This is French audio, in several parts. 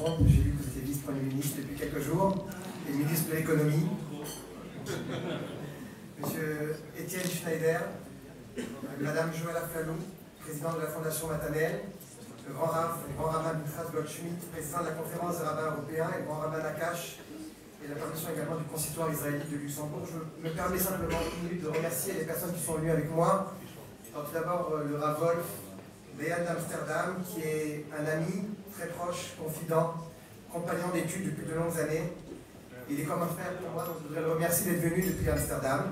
Macron. J'ai vu que vous étiez vice-premier ministre depuis quelques jours et ministre de l'économie. Monsieur Étienne Schneider, Madame Joëlla Flalou, président de la Fondation Mathanel, le grand rabbin Pinchas Goldschmidt, président de la conférence des rabbins européens, et le grand rabbin Nakash, et la permission également du consistoire israélite de Luxembourg. Je me permets simplement une minute de remercier les personnes qui sont venues avec moi. Tout d'abord le Rav Wolf, Béat d'Amsterdam, qui est un ami très proche, confident, compagnon d'études depuis de longues années. Il est comme un frère pour moi, donc je voudrais le remercier d'être venu depuis Amsterdam.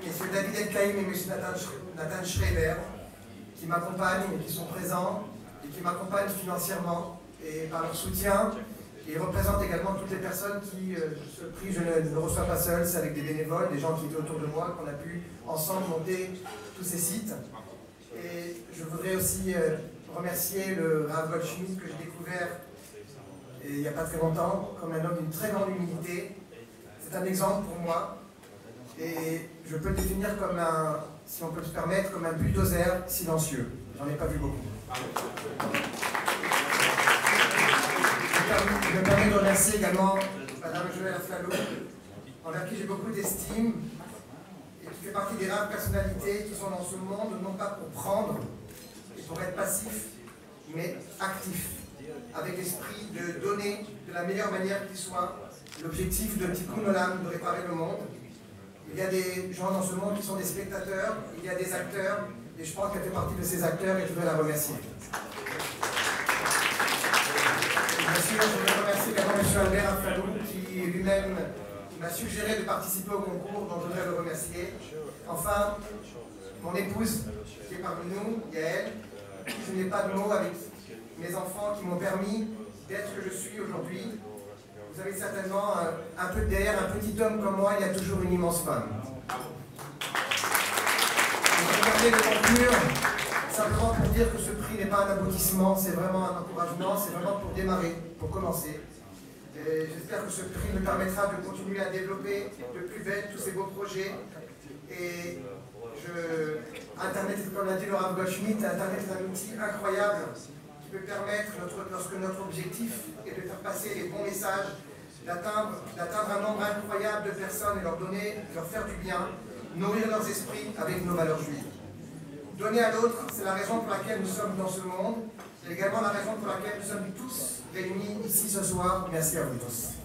Monsieur David El-Kaïm et monsieur Nathan Schreiber, qui m'accompagnent et qui sont présents et qui m'accompagnent financièrement et par leur soutien. Et ils représentent également toutes les personnes qui, ce prix, je ne le reçois pas seul, c'est avec des bénévoles, des gens qui étaient autour de moi, qu'on a pu ensemble monter tous ces sites. Et je voudrais aussi remercier le Rav Goldschmidt que j'ai découvert il n'y a pas très longtemps, comme un homme d'une très grande humilité. C'est un exemple pour moi. Et je peux le définir comme un, si on peut se permettre, comme un bulldozer silencieux. J'en ai pas vu beaucoup. Je me permets de remercier également Madame Joëlla Flalou, envers qui j'ai beaucoup d'estime et qui fait partie des rares personnalités qui sont dans ce monde, non pas pour prendre et pour être passif, mais actif, avec l'esprit de donner de la meilleure manière qui soit, l'objectif de Tikkun Olam, de réparer le monde. Il y a des gens dans ce monde qui sont des spectateurs, il y a des acteurs, et je pense qu'elle fait partie de ces acteurs et je voudrais la remercier. Bien sûr, je voudrais remercier également M. Albert Afalou qui lui-même m'a suggéré de participer au concours, donc je voudrais le remercier. Enfin, mon épouse qui est parmi nous, Yael, je n'ai pas de mots avec mes enfants qui m'ont permis d'être ce que je suis aujourd'hui. Vous avez certainement un peu derrière un petit homme comme moi, il y a toujours une immense femme. Je vais parler de conclure, simplement pour dire que ce prix n'est pas un aboutissement, c'est vraiment un encouragement, c'est vraiment pour démarrer, pour commencer. J'espère que ce prix me permettra de continuer à développer de plus belle tous ces beaux projets. Et Internet, comme l'a dit le Rav Goldschmidt, Internet est un outil incroyable qui peut permettre, lorsque notre objectif est de faire passer les bons messages, d'atteindre un nombre incroyable de personnes et leur faire du bien, nourrir leurs esprits avec nos valeurs juives. Donner à l'autre, c'est la raison pour laquelle nous sommes dans ce monde, c'est également la raison pour laquelle nous sommes tous réunis ici ce soir. Merci à vous tous.